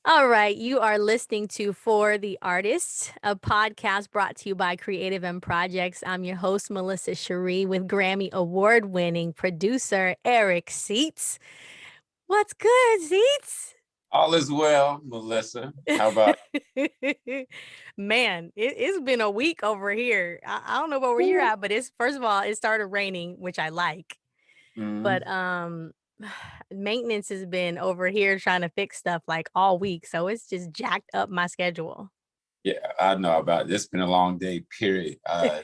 All right, you are listening to For the Artists, a podcast brought to you by Creative M Projects. I'm your host, Melissa Sharee, with Grammy Award-winning producer Eric Seats. What's good, Seats? All is well, Melissa. How about Man, it's been a week over here. I don't know where you're you? at, but it's first of all, it started raining, which I like. Mm, But maintenance has been over here trying to fix stuff like all week, so it's just jacked up my schedule. yeah, I know about it. It's been a long day, period. I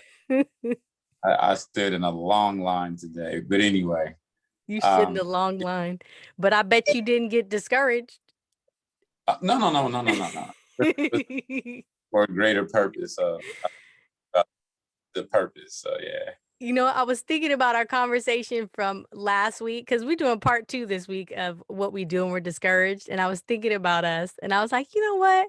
stood in a long line today. But anyway, You stood in um, the long line, but I bet you didn't get discouraged. no, no, no, no, no, no, no. It was for a greater purpose, uh, the purpose. So, yeah. You know, I was thinking about our conversation from last week because we're doing part two this week of what we do when we're discouraged. And I was thinking about us, and I was like, you know what?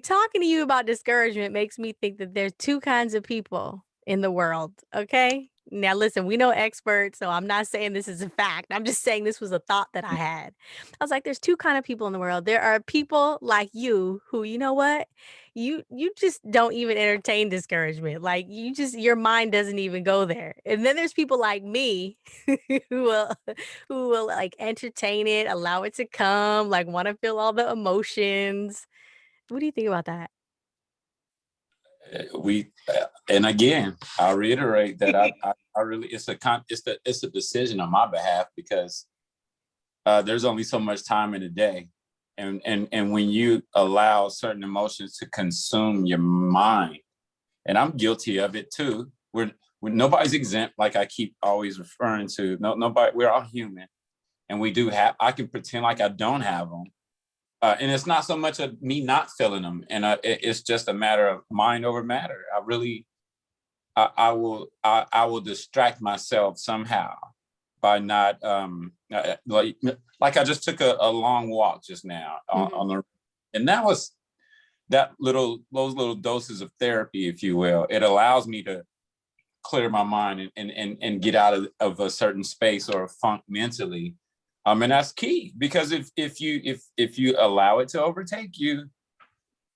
Talking to you about discouragement makes me think that there's two kinds of people in the world. Okay. Now, listen, we know experts, so I'm not saying this is a fact. I'm just saying this was a thought that I had. I was like, there's two kind of people in the world. There are people like you who, you know what? You just don't even entertain discouragement. Like you just your mind doesn't even go there. And then there's people like me who will who will like entertain it, allow it to come, like want to feel all the emotions. What do you think about that? And again, I'll reiterate that I really, it's a decision on my behalf because there's only so much time in a day. And when you allow certain emotions to consume your mind, and I'm guilty of it too. Nobody's exempt, like I keep always referring to. No, nobody. We're all human, and we do have. I can pretend like I don't have them, and it's not so much of me not feeling them, and it's just a matter of mind over matter. I will distract myself somehow by not like I just took a long walk just now on Mhm. the, and that was those little doses of therapy, if you will. It allows me to clear my mind and get out of a certain space or a funk mentally. And that's key because if you allow it to overtake you,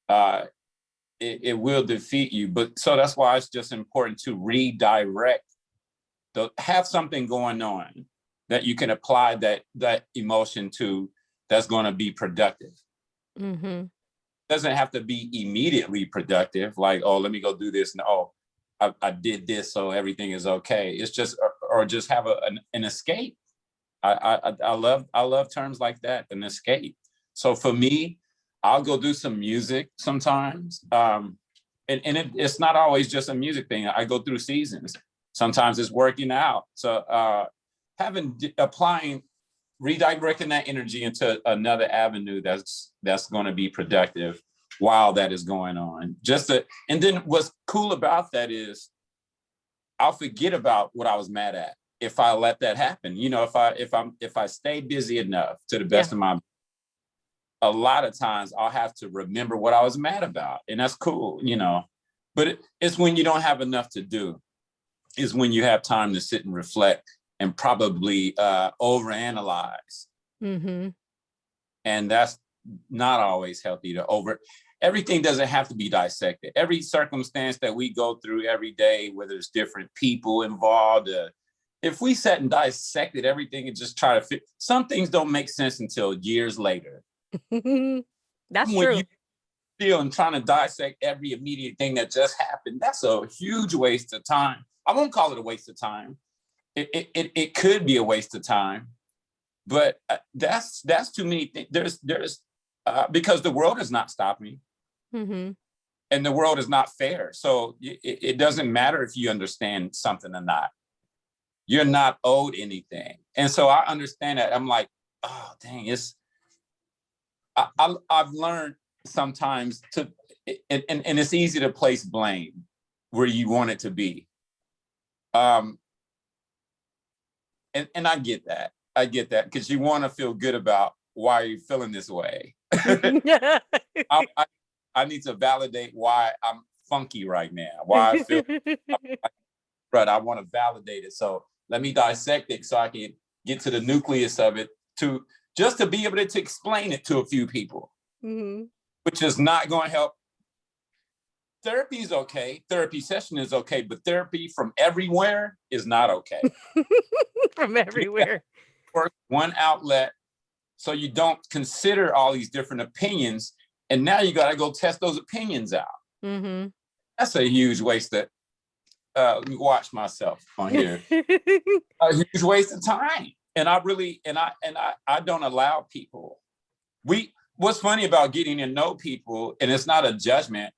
uh, it will defeat you. But so that's why it's just important to redirect. Have something going on that you can apply that emotion to that's going to be productive. Mhm. Doesn't have to be immediately productive, like, oh, let me go do this, and oh, I did this, so everything is okay. It's just, or just have an escape. I love terms like that, an escape. So for me, I'll go do some music sometimes, it's not always just a music thing. I go through seasons. Sometimes it's working out. So applying, redirecting that energy into another avenue that's going to be productive while that is going on. And then what's cool about that is I'll forget about what I was mad at if I let that happen. You know, if I stay busy enough to the Yeah. best of my, a lot of times I'll have to remember what I was mad about, and that's cool, you know. But it's when you don't have enough to do, is when you have time to sit and reflect and probably overanalyze, Mhm. and that's not always healthy to over. Everything doesn't have to be dissected. Every circumstance that we go through every day, whether it's different people involved, if we sat and dissected everything and just try to fit, some things don't make sense until years later. That's When you true. feel and trying to dissect every immediate thing that just happened, that's a huge waste of time. I won't call it a waste of time. It could be a waste of time, but that's too many things. There's because the world is not stopping, Mhm. and the world is not fair. So it doesn't matter if you understand something or not. You're not owed anything, and so I understand that. I'm like, oh dang, I've learned sometimes to, and it's easy to place blame where you want it to be. Um, and I get that. I get that because you want to feel good about why you're feeling this way. I, I, I need to validate why I'm funky right now, why I feel, but I want to validate it. So let me dissect it so I can get to the nucleus of it to just to be able to explain it to a few people, Mm-hmm. which is not going to help. Therapy is okay. Therapy session is okay, but therapy from everywhere is not okay. From everywhere. One outlet, so you don't consider all these different opinions, and now you got to go test those opinions out. Mm-hmm. That's a huge waste of watch myself on here. A huge waste of time. And I really, I don't allow people. What's funny about getting to know people, and it's not a judgment,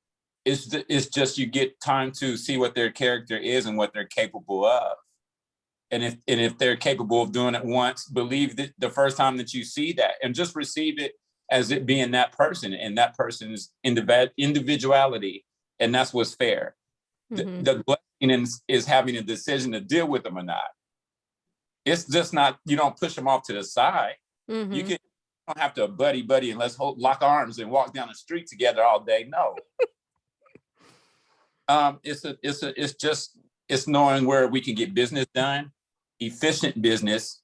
it's just you get time to see what their character is and what they're capable of. And if they're capable of doing it once, believe that the first time that you see that, and just receive it as it being that person and that person's individuality, and that's what's fair. Mm-hmm. The blessing is having a decision to deal with them or not. It's just not, you don't push them off to the side. Mm-hmm. You don't have to buddy and let's lock arms and walk down the street together all day. No. It's knowing where we can get business done, efficient business,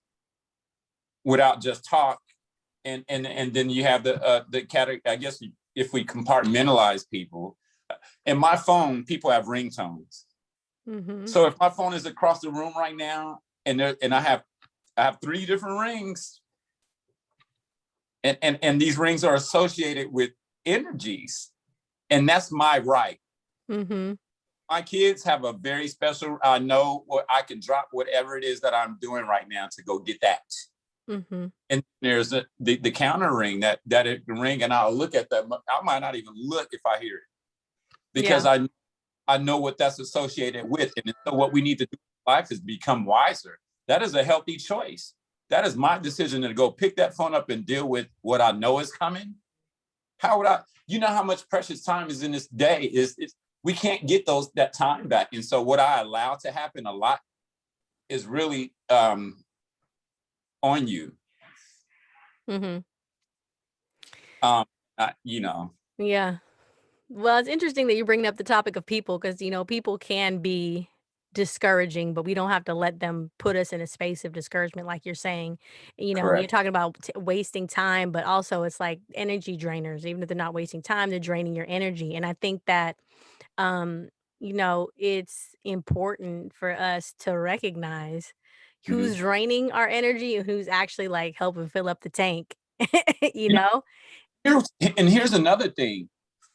without just talk. And then you have the category, I guess, if we compartmentalize people. In my phone, people have ringtones. Mm-hmm. So if my phone is across the room right now, and I have 3 different rings, and these rings are associated with energies, and that's my right. Mm-hmm. My kids have a very special, I know what I can drop whatever it is that I'm doing right now to go get that. Mm-hmm. And there's the counter ring that it can ring, and I'll look at that. I might not even look if I hear it, because I know what that's associated with. And so what we need to do in life is become wiser. That is a healthy choice. That is my decision to go pick that phone up and deal with what I know is coming. How would you know how much precious time is in this day? We can't get that time back. And so what I allow to happen a lot is really on you. Mm-hmm. Yeah. Well, it's interesting that you're bringing up the topic of people, because, people can be discouraging, but we don't have to let them put us in a space of discouragement, like you're saying. When you're Correct. talking about wasting time, but also it's like energy drainers. Even if they're not wasting time, they're draining your energy. And I think that, it's important for us to recognize Mm-hmm. who's draining our energy and who's actually like helping fill up the tank, you You know, know? here's another thing.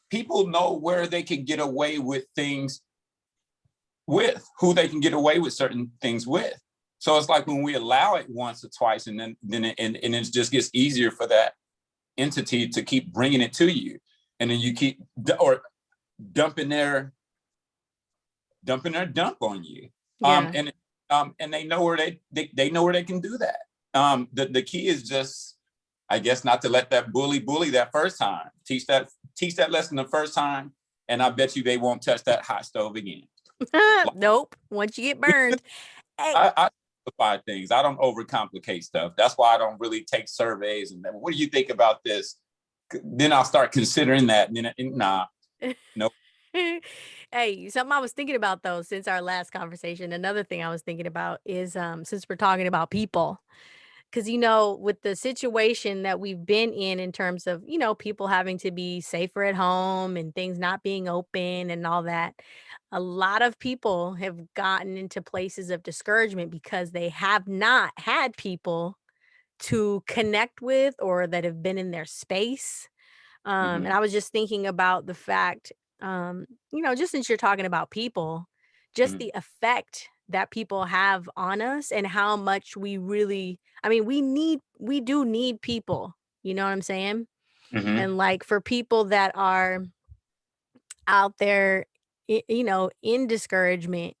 People know where they can get away with things, with who they can get away with certain things with. So it's like when we allow it once or twice, and then it just gets easier for that entity to keep bringing it to you, and then you keep dumping their dump on you. Yeah. And they know where they know where they can do that. The key is just, I guess, not to let that bully that first time. Teach that lesson the first time, and I bet you they won't touch that hot stove again. Nope. Once you get burned. Hey. I simplify things. I don't overcomplicate stuff. That's why I don't really take surveys. And what do you think about this? Then I'll start considering that. And then, nah, nope. Hey, something I was thinking about though, since our last conversation, another thing I was thinking about is since we're talking about people, because with the situation that we've been in terms of, people having to be safer at home and things not being open and all that, a lot of people have gotten into places of discouragement because they have not had people to connect with or that have been in their space. And Mm-hmm. I was just thinking about the fact, just since you're talking about people, just Mm-hmm. the effect that people have on us and how much we really, we do need people, you know what I'm saying? Mm-hmm. And like for people that are out there, in discouragement,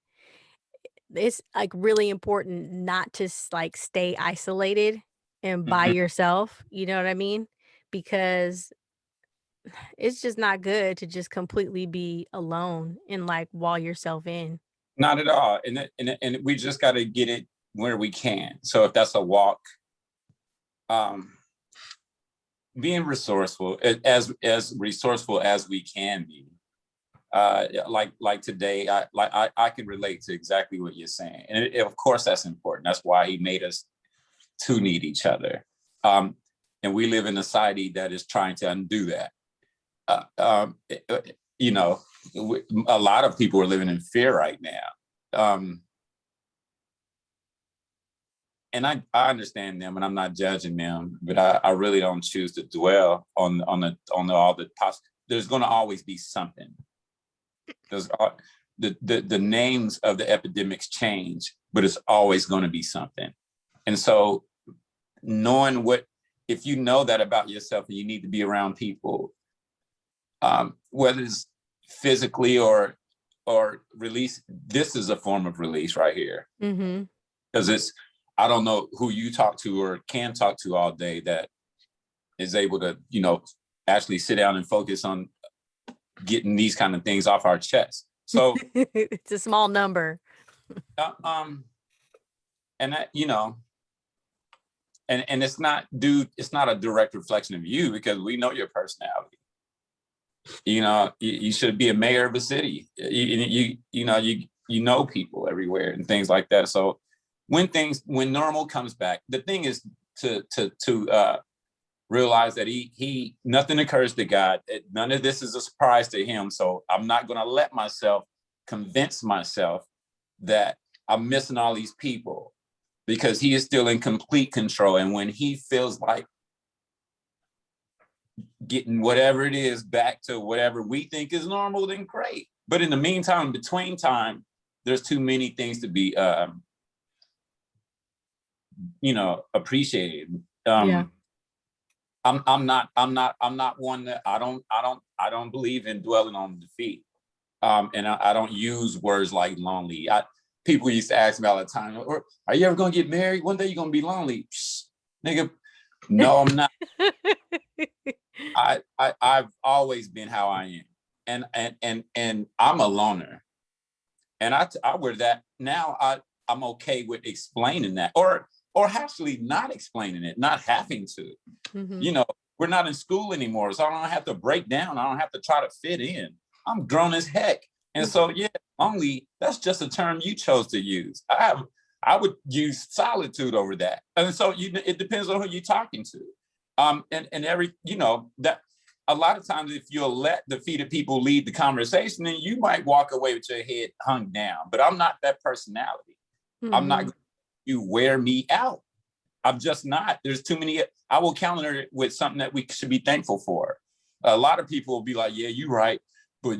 it's like really important not to like stay isolated and by Mm-hmm. yourself, you know what I mean? Because it's just not good to just completely be alone and like wall yourself in. Not at all. And we just got to get it where we can. So if that's a walk, um, being resourceful, as resourceful as we can be. Like today, I can relate to exactly what you're saying, and of course that's important. That's why he made us to need each other. And we live in a society that is trying to undo that. You know, a lot of people are living in fear right now. And I understand them, and I'm not judging them, but I really don't choose to dwell on all the there's going to always be something. There's the names of the epidemics change, but it's always going to be something. And so knowing if you know that about yourself and you need to be around people, whether it's physically or release, this is a form of release right here. Because I don't know who you talk to or can talk to all day that is able to, you know, actually sit down and focus on getting these kind of things off our chest. So it's a small number. And that, you know, and it's not a direct reflection of you, because we know your personality. You know, you should be a mayor of a city. You know people everywhere and things like that. So when normal comes back, the thing is to realize that he nothing occurs to God. None of this is a surprise to him. So I'm not going to let myself convince myself that I'm missing all these people, because he is still in complete control. And when he feels like getting whatever it is back to whatever we think is normal, then great. But in the meantime, between time, there's too many things to be you know, appreciated. Yeah. I'm not one that I don't believe in dwelling on defeat. And I don't use words like lonely. People used to ask me all the time, are you ever gonna get married? One day you're gonna be lonely. Psst, nigga, no, I'm not. I've always been how I am. And I'm a loner. And I wear that now. I'm okay with explaining that, or actually not explaining it, not having to. You know, we're not in school anymore, so I don't have to break down. I don't have to try to fit in. I'm grown as heck. And so, yeah, lonely, that's just a term you chose to use. I would use solitude over that. And so it depends on who you're talking to. And every, you know, that a lot of times if you'll let defeated people lead the conversation, then you might walk away with your head hung down. But I'm not that personality. I'm not going to wear me out. I'm just not. There's too many. I will counter it with something that we should be thankful for. A lot of people will be like, yeah, you're right. But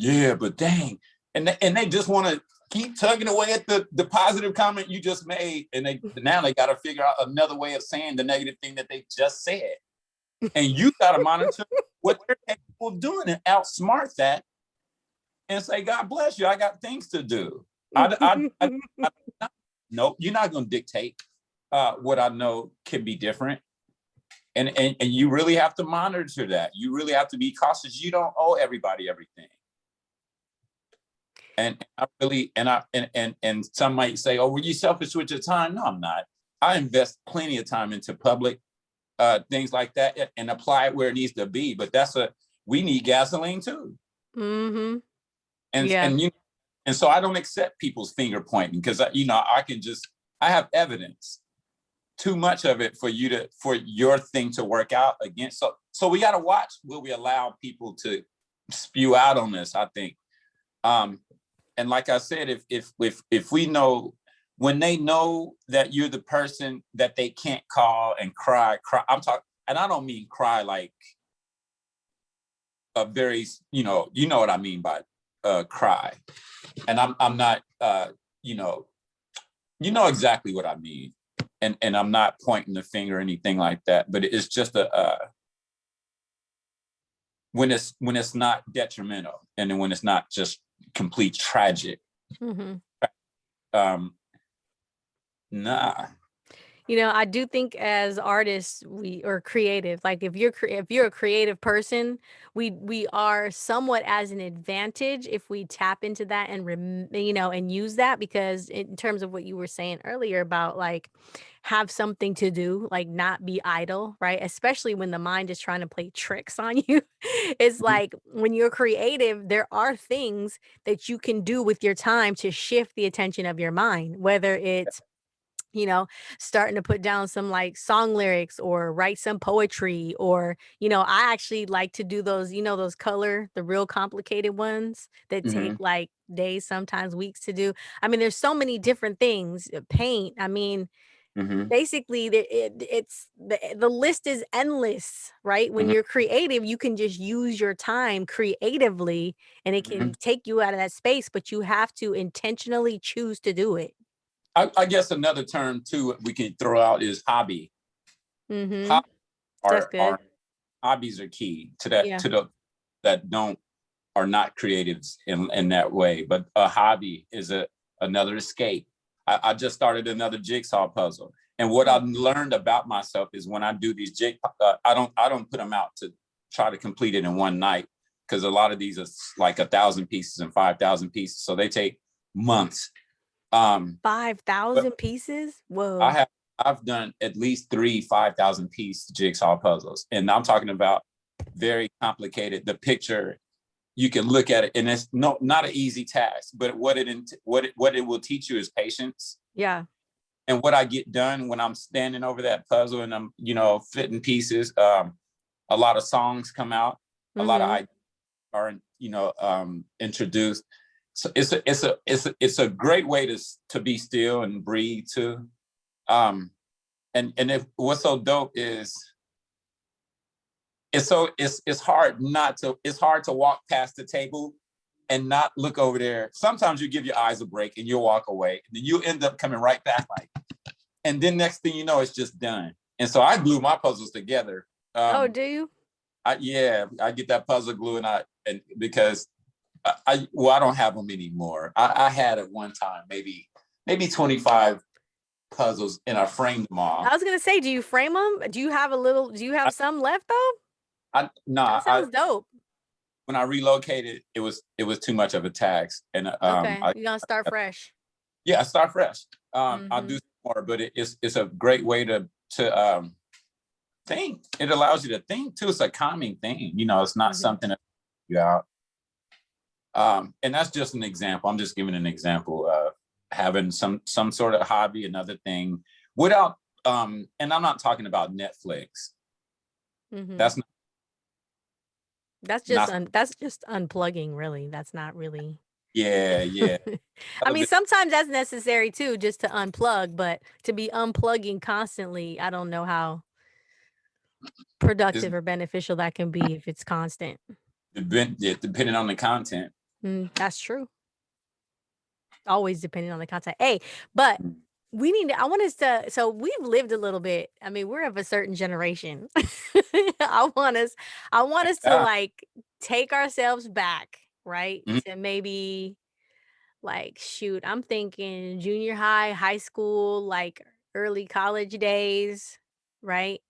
dang. And they just want to keep tugging away at the positive comment you just made. And now they got to figure out another way of saying the negative thing that they just said. And you got to monitor what they're capable of doing and outsmart that and say, God bless you. I got things to do. No, you're not going to dictate what I know can be different. And you really have to monitor that. You really have to be cautious. You don't owe everybody everything. And I really, and some might say, oh, were you selfish with your time? No, I'm not. I invest plenty of time into public things like that and apply it where it needs to be. But we need gasoline too. And so I don't accept people's finger pointing, because I have evidence, too much of it for your thing to work out against. So we got to watch what we allow people to spew out on this, I think. And like I said, if we know, when they know that you're the person that they can't call and cry, I'm talking, and I don't mean cry like a very, you know what I mean by cry. And I'm not, you know exactly what I mean. And I'm not pointing the finger or anything like that, but it's just when it's not detrimental, and then when it's not just complete tragic. Nah. You know, I do think as artists, we are creative. Like if you're a creative person, we are somewhat as an advantage if we tap into that and and use that, because in terms of what you were saying earlier about like have something to do, like not be idle, right? Especially when the mind is trying to play tricks on you. It's like when you're creative, there are things that you can do with your time to shift the attention of your mind, whether it's you know, starting to put down some like song lyrics or write some poetry, or, I actually like to do those, those the real complicated ones that take Hmm. like days, sometimes weeks to do. I mean, there's so many different things. Paint. I mean, Hmm. basically it's the list is endless, right? When Hmm. you're creative, you can just use your time creatively and it Hmm. can take you out of that space, but you have to intentionally choose to do it. I guess another term too we can throw out is hobby. Mhm. Hobby That's are good. hobbies are key to that, Yeah. to the that don't are not creatives in that way. But a hobby is another escape. I just started another jigsaw puzzle, and what Mm. I've learned about myself is when I do these I don't put them out to try to complete it in one night, because a lot of these are like 1,000 pieces and 5,000 pieces, so they take months. But 5,000 pieces? I Whoa. have I've done at least 3 5,000 piece jigsaw puzzles, and I'm talking about very complicated. The picture, you can look at it, and it's not an easy task. But what it will teach you is patience. Yeah. And what I get done when I'm standing over that puzzle and I'm fitting pieces, a lot of songs come out, a lot of Mhm. ideas are introduced. So it's a great way to be still and breathe too. Um, and if what's so dope is it's hard not to it's hard to walk past the table and not look over there. Sometimes you give your eyes a break and you'll walk away, and then you end up coming right back, like, and then next thing you know, it's just done. And so I glue my puzzles together. Oh, um do you? I get that puzzle glue, and because I don't have them anymore. I had at one time maybe 25 puzzles, and I framed them I all. was gonna say, do you frame them? Do you have some left though? I no, That I sounds dope. when I relocated, it was too much of a tax, and Okay, you're gonna start fresh. I start fresh. I'll do Mhm. some more, but it's a great way to think. It allows you to think too. It's a calming thing. It's not Mhm. something that you out. And that's just an example. I'm just giving an example of having some sort of hobby, another thing, without. And I'm not talking about Netflix. Mhm. That's not, That's not that's just unplugging, really. That's not really. yeah, yeah. I Other mean, than- sometimes that's necessary too, just to unplug, but to be unplugging constantly, I don't know how It's productive or beneficial that can be if it's constant. depending on the content. That's true. Always depending on the content. Hey, but I want us to, so we've lived a little bit. I mean, we're of a certain generation. I want us, I want us to Yeah. like take ourselves back, right? Mhm. To maybe like, shoot, I'm thinking junior high, high school, like early college days, right?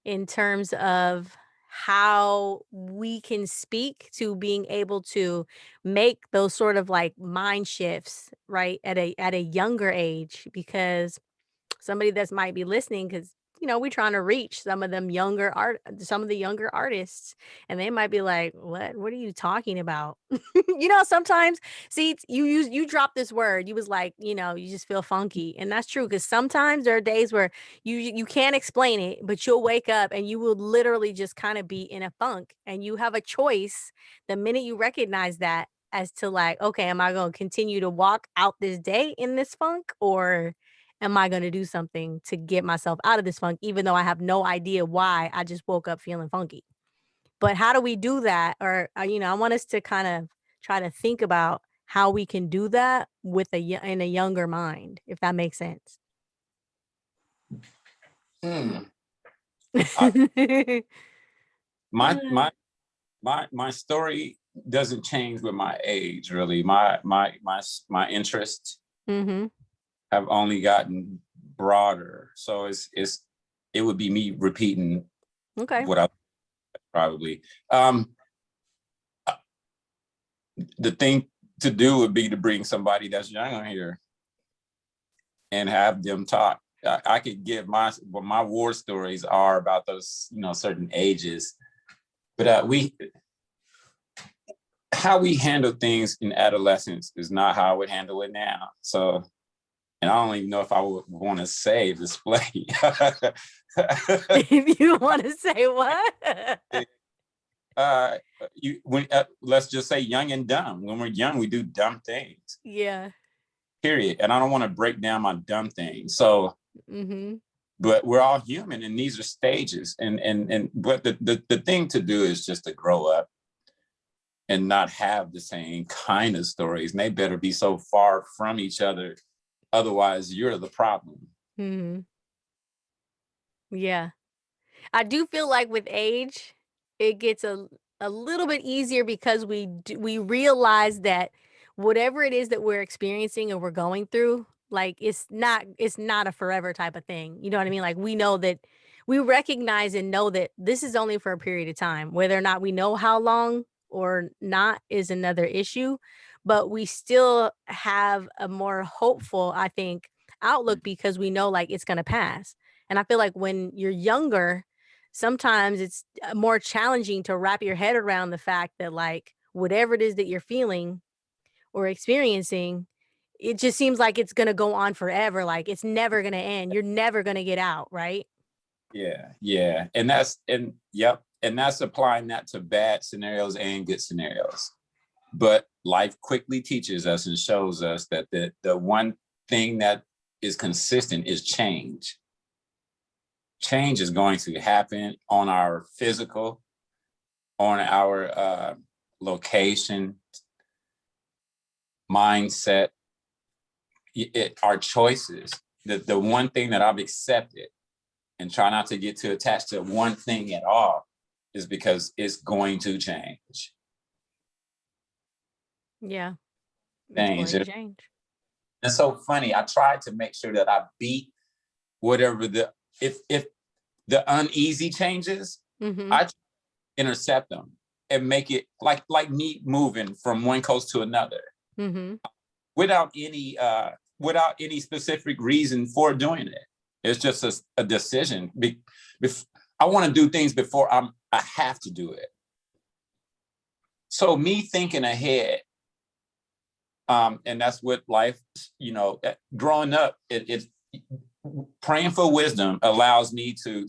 In terms of how we can speak to being able to make those sort of like mind shifts, right? At a younger age, because somebody that's might be listening, because we're trying to reach some of the younger artists, and they might be like, what are you talking about? Sometimes, see, you drop this word, you was like, you just feel funky, and that's true, because sometimes there are days where you can't explain it, but you'll wake up and you will literally just kind of be in a funk, and you have a choice the minute you recognize that, as to like, okay, am I going to continue to walk out this day in this funk, or am I going to do something to get myself out of this funk, even though I have no idea why I just woke up feeling funky? But how do we do that? Or, I want us to kind of try to think about how we can do that with in a younger mind, if that makes sense. Hmm. I, my my my story doesn't change with my age, really. My interests Mhm. have only gotten broader, so it would be me repeating Okay. what I probably. um the thing to do would be to bring somebody that's young on here and have them talk. I could give my war stories are about those certain ages, but we how we handle things in adolescence is not how I would handle it now. So and I don't even know if I would want to say display. If you want to say what? Let's just say young and dumb. When we're young, we do dumb things. Yeah. Period. And I don't want to break down my dumb things. So, but we're all human, and these are stages. But the thing to do is just to grow up and not have the same kind of stories. And they better be so far from each other. Otherwise, you're the problem. Yeah. I do feel like with age, it gets a little bit easier because we realize that whatever it is that we're experiencing or we're going through, like it's not a forever type of thing. You know what I mean? Like we know that we recognize and know that this is only for a period of time. Whether or not we know how long or not is another issue, but we still have a more hopeful, I think, outlook because we know like it's going to pass. And I feel like when you're younger, sometimes it's more challenging to wrap your head around the fact that like whatever it is that you're feeling or experiencing, it just seems like it's going to go on forever. Like it's never going to end. You're never going to get out, right? Yeah. And yep. And that's applying that to bad scenarios and good scenarios. But life quickly teaches us and shows us that the one thing that is consistent is change. Change is going to happen on our physical, on our location, mindset, our choices. The one thing that I've accepted and try not to get too attached to one thing at all is because it's going to change. Yeah. It's going to change. It's so funny. I tried to make sure that I beat whatever if the uneasy changes, I intercept them and make it like me moving from one coast to another without any specific reason for doing it. It's just a decision. I want to do things before I have to do it. So me thinking ahead, and that's what life, growing up, it's praying for wisdom allows me to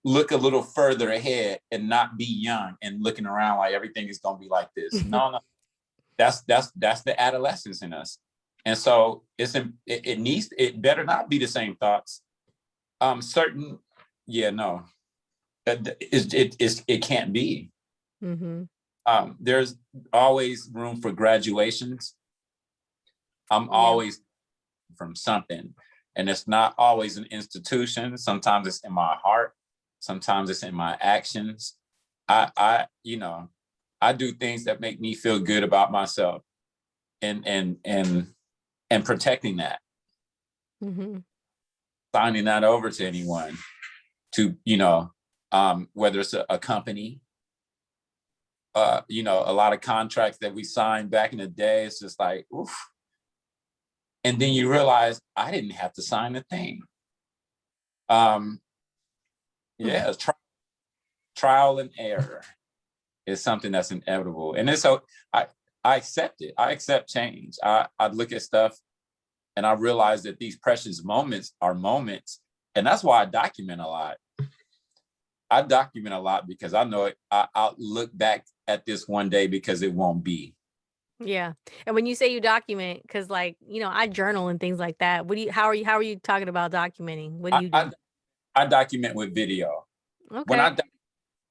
look a little further ahead and not be young and looking around like everything is going to be like this. No, that's the adolescence in us. And so it better not be the same thoughts. It can't be. There's always room for graduations. I'm always from something, and it's not always an institution. Sometimes it's in my heart. Sometimes it's in my actions. I do things that make me feel good about myself, and protecting that, signing that over to anyone, to whether it's a company, a lot of contracts that we signed back in the day. It's just like, oof. And then you realize I didn't have to sign a thing. Trial and error is something that's inevitable. And so I accept it. I accept change. I look at stuff and I realize that these precious moments are moments. And that's why I document a lot. I document a lot because I know I'll look back at this one day because it won't be. Yeah. And when you say you document, because I journal and things like that. How are you talking about documenting? What do you do? I document with video. Okay. When I document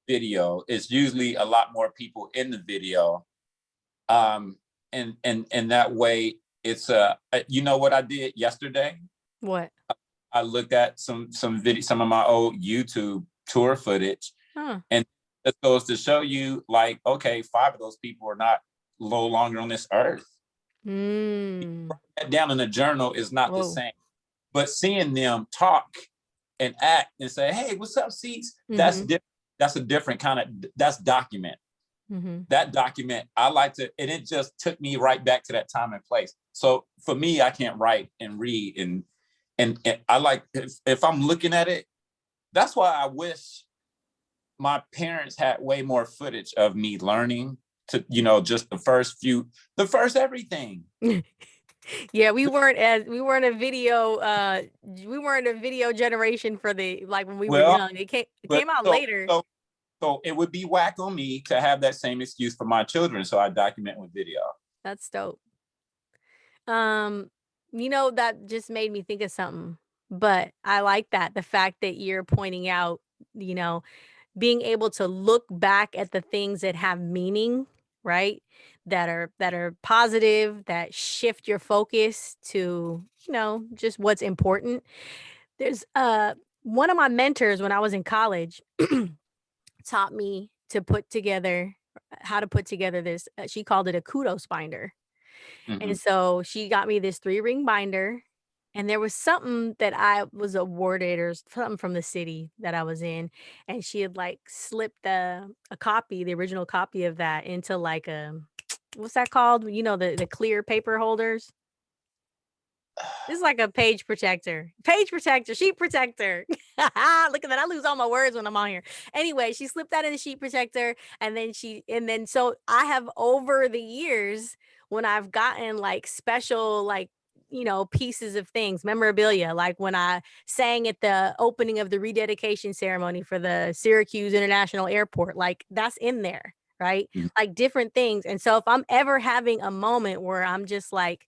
video, it's usually a lot more people in the video. And that way it's what I did yesterday? What? I looked at some of my old YouTube tour footage. And it goes to show you, like, okay, 5 of those people are no longer on this earth. That down in a journal is not the same. But seeing them talk and act and say, hey, what's up, Seats? That's different. That's a different kind of, that's document. That document, I like to, and it just took me right back to that time and place. So for me, I can't write and read and I like, if I'm looking at it, that's why I wish my parents had way more footage of me learning to, just the first everything. Yeah, we weren't a video generation for the like when we were Well, young. It but came out later. so it would be whack on me to have that same excuse for my children. So I document with video. That's dope. Um, that just made me think of something. But I like that. The fact that you're pointing out, you know, being able to look back at the things that have meaning, right? That are positive, that shift your focus to, just what's important. There's one of my mentors when I was in college taught me to put together how to put together this she called it a kudos binder. Hmm. And so she got me this 3-ring binder, and there was something that I was awarded or something from the city that I was in, and she had, like, slipped the original copy of that into, like, a what's that called? The clear paper holders? It's like a page protector, sheet protector. Look at that, I lose all my words when I'm on here. Anyway, she slipped that in the sheet protector, and then so I have over the years, when I've gotten, like, special, like, pieces of things, memorabilia, like when I sang at the opening of the rededication ceremony for the Syracuse International Airport, like, that's in there, right? Like, different things, and so if I'm ever having a moment where I'm just, like,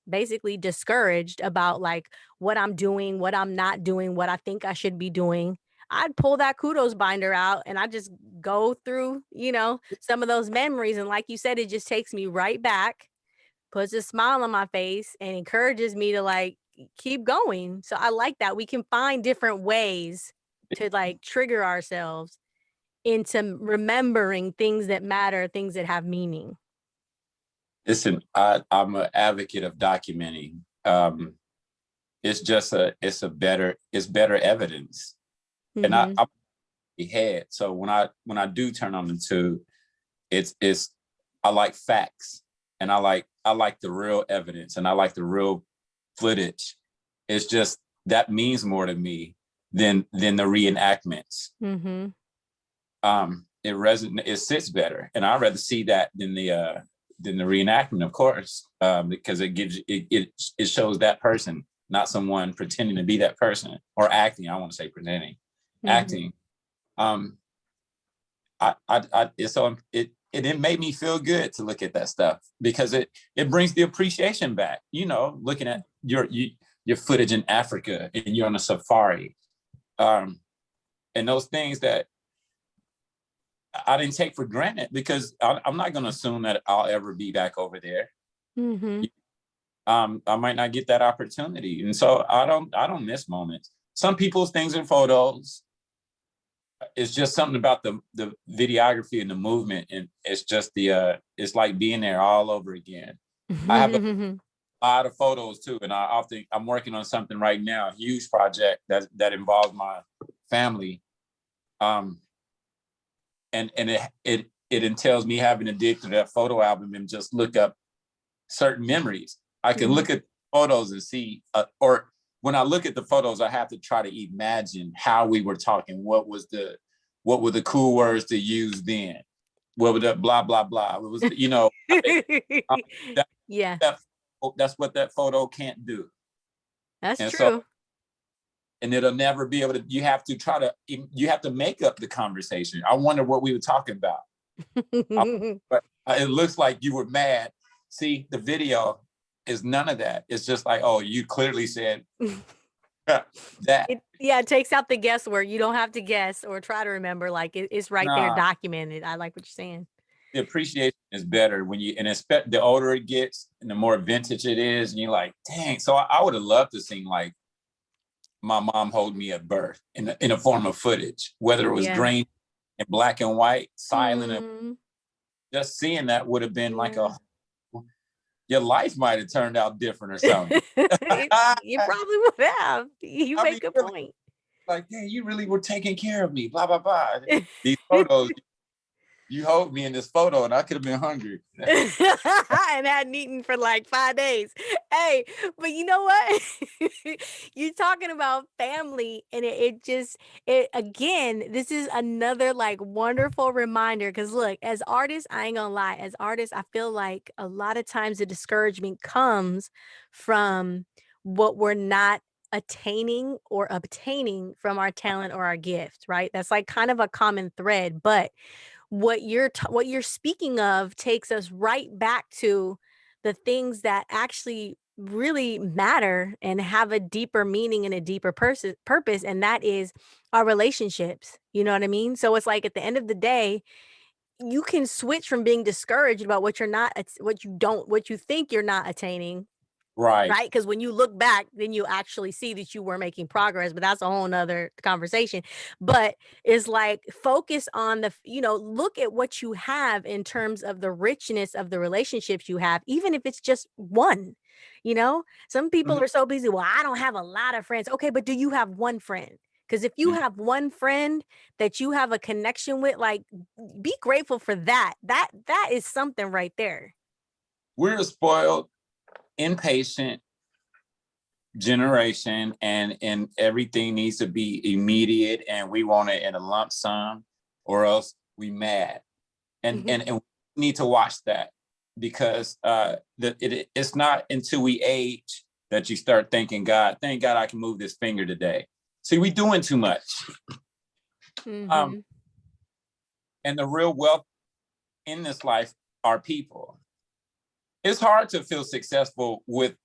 basically discouraged about like what I'm doing, what I'm not doing, what I think I should be doing, I'd pull that kudos binder out and I just go through, some of those memories. And like you said, it just takes me right back, puts a smile on my face, and encourages me to like keep going. So I like that. We can find different ways to like trigger ourselves into remembering things that matter, things that have meaning. Listen, I'm an advocate of documenting. It's better evidence. And Hmm. I'm head. So when I do turn on the tube, it's I like facts, and I like the real evidence, and I like the real footage. It's just that means more to me than the reenactments. Hmm. It sits better, and I'd rather see that than the reenactment, of course, because it shows that person, not someone pretending to be that person or acting. I want to say pretending, Hmm. acting. Um, it made me feel good to look at that stuff because it brings the appreciation back. Looking at your footage in Africa and you're on a safari, and those things that I didn't take for granted because I'm not going to assume that I'll ever be back over there. Hmm. I might not get that opportunity, and so I don't miss moments. Some people's things in photos, it's just something about the videography and the movement, and it's like being there all over again. I have a lot of photos too, and I'm working on something right now, a huge project that involves my family. Um, and it entails me having to dig through that photo album and just look up certain memories. I can Mhm. look at photos and see, or when I look at the photos, I have to try to imagine how we were talking. What were the cool words to use then? What were the blah blah blah? It was, um, that, Yeah, that that's what that photo can't do. that's And so, true. and it'll never be able to. You have to make up the conversation. I wonder what we were talking about. But it looks like you were mad. See, the video is none of that. It's just like, oh, you clearly said that. It takes out the guesswork. You don't have to guess or try to remember, like, it's right there Nah, documented. I like what you're saying. the appreciation is better when and expect the older it gets and the more vintage it is, and you're like, dang. So I would have loved to seen like my mom hold me at birth in a form of footage, whether it was Yeah. green and black and white, silent, and Mhm. just seeing that would have been like Yeah. your life might have turned out different or something. You probably would have. You I mean, make a really, point. like, hey, you really were taking care of me, blah, blah, blah. These photos, You hold me in this photo and I could have been hungry. And hadn't eaten for like 5 days. Hey, but you know what? You're talking about family, and it again, this is another like wonderful reminder. Cause look, as artists, I ain't gonna lie, as artists, I feel like a lot of times the discouragement comes from what we're not attaining or obtaining from our talent or our gift, right? That's like kind of a common thread, but what you're speaking of takes us right back to the things that actually really matter and have a deeper meaning and a deeper purpose, and that is our relationships. You know what I mean? So it's like at the end of the day, you can switch from being discouraged about what you're not, what you think you're not attaining, Right. right? Because when you look back, then you actually see that you were making progress, but that's a whole nother conversation. But it's like focus on look at what you have in terms of the richness of the relationships you have, even if it's just one. Some people Mhm. are so busy. Well, I don't have a lot of friends. Okay, but do you have one friend? Because if you Mhm. have one friend that you have a connection with, like, be grateful for that. That is something right there. We're a spoiled, impatient generation, and everything needs to be immediate, and we want it in a lump sum, or else we mad. And we need to watch that, because it's not until we age that you start thinking, God, thank God I can move this finger today. See, we doing too much. Um, Mm-hmm. and the real wealth in this life are people. It's hard to feel successful with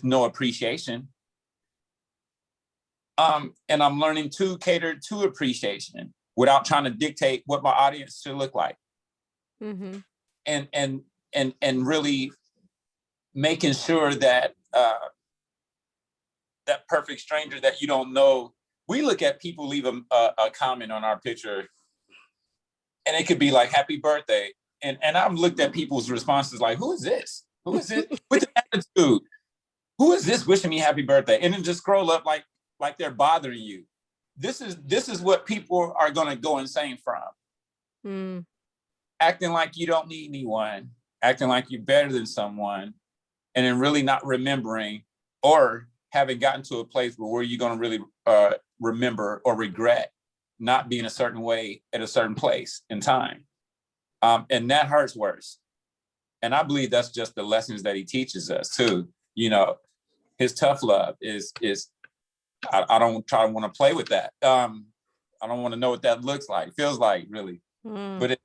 no appreciation. And I'm learning to cater to appreciation without trying to dictate what my audience should look like. Mm-hmm. And really making sure that that perfect stranger that you don't know, we look at people leave a comment on our picture, and it could be like happy birthday, and I've looked at people's responses like, who is this, with the attitude, who is this wishing me happy birthday, and then just scroll up like they're bothering you. This is what people are going to go insane from. Mm. Acting like you don't need anyone, acting like you're better than someone, and then really not remembering, or having gotten to a place where you're going to really remember or regret not being a certain way at a certain place in time. And that hurts worse. And I believe that's just the lessons that he teaches us too. His tough love is I don't try to want to play with that. I don't want to know what that looks like, feels like, really. Mm. But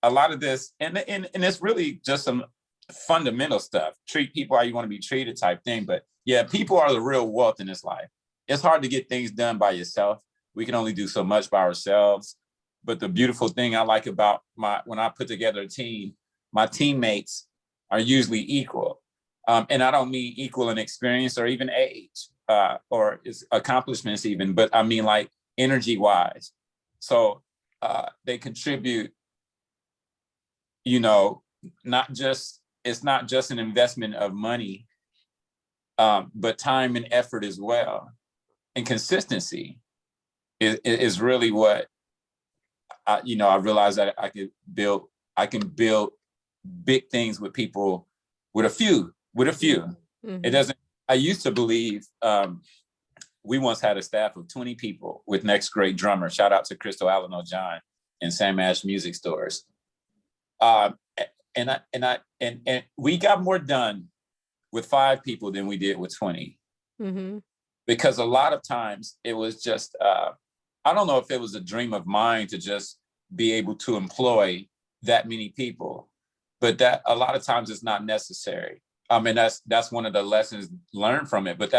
a lot of this, and it's really just some fundamental stuff. Treat people how you want to be treated type thing. But yeah, people are the real wealth in this life. It's hard to get things done by yourself. We can only do so much by ourselves. But the beautiful thing I like about when I put together a team, my teammates are usually equal. And I don't mean equal in experience or even age, or accomplishments even, but I mean like energy wise. So they contribute, it's not just an investment of money, but time and effort as well. And consistency is really what I realized that I can build big things with people, with a few. Mm-hmm. It doesn't, I used to believe, we once had a staff of 20 people with next great drummer. Shout out to Crystal Allen O'John and Sam Ash Music Stores. Um, and we got more done with 5 people than we did with 20. Mm-hmm. Because a lot of times it was just, I don't know if it was a dream of mine to just be able to employ that many people, but that a lot of times it's not necessary. And that's one of the lessons learned from it, but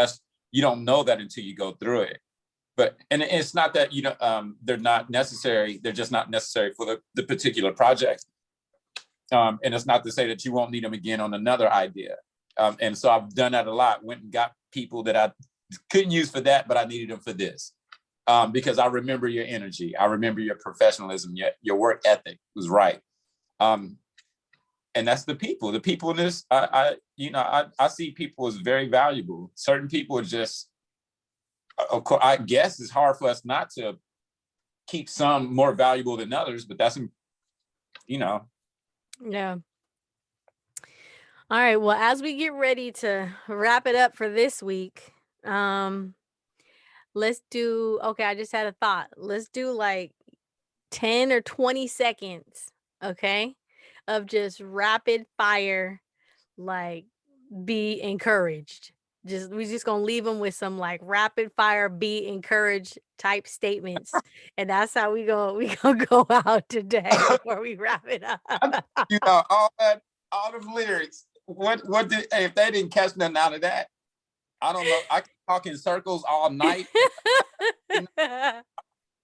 you don't know that until you go through it. And it's not that, they're not necessary. They're just not necessary for the particular project. And it's not to say that you won't need them again on another idea. And so I've done that a lot. Went and got people that I couldn't use for that, but I needed them for this. Because I remember your energy. I remember your professionalism, your work ethic was right. And that's the people. The people in this, I see people as very valuable. Certain people are just, of course, I guess it's hard for us not to keep some more valuable than others, but that's, you know. Yeah. All right. Well, as we get ready to wrap it up for this week, let's do, okay, I just had a thought. Let's do like 10 or 20 seconds, okay, of just rapid fire, like, be encouraged. We just gonna leave them with some like rapid fire, be encouraged type statements, and that's how we gonna go out today before we wrap it up. You know, all the lyrics. What did, if they didn't catch nothing out of that? I don't know. I can talk in circles all night,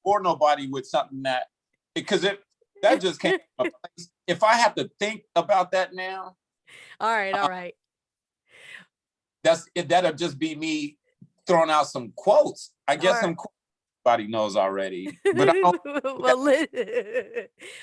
or nobody with something that, because that just came from a place. If I have to think about that now, All right. that'll just be me throwing out some quotes. I All guess right. some quotes everybody knows already, but I don't.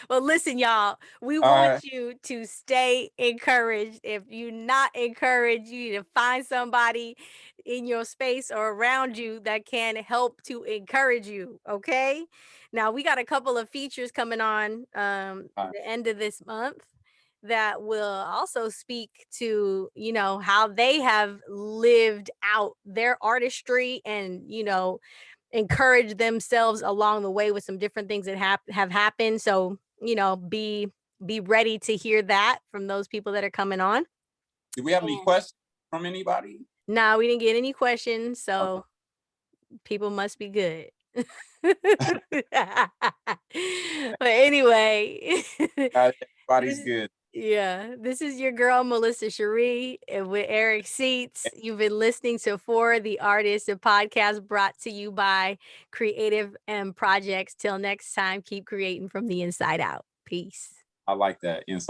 Well, listen, y'all. We want you to stay encouraged. If you're not encouraged, you need to find somebody in your space or around you that can help to encourage you. Okay. Now we got a couple of features coming on the end of this month that will also speak to, you know, how they have lived out their artistry and, you know, encourage themselves along the way with some different things that have happened. So, you know, be ready to hear that from those people that are coming on. Do we have any questions from anybody? No, we didn't get any questions, so people must be good. But anyway, Everybody's good. yeah, this is your girl Melissa Sharee with Eric Seats. You've been listening to For the Artists, a podcast brought to you by Creative M Projects. Till next time, keep creating from the inside out. Peace. I like that inside.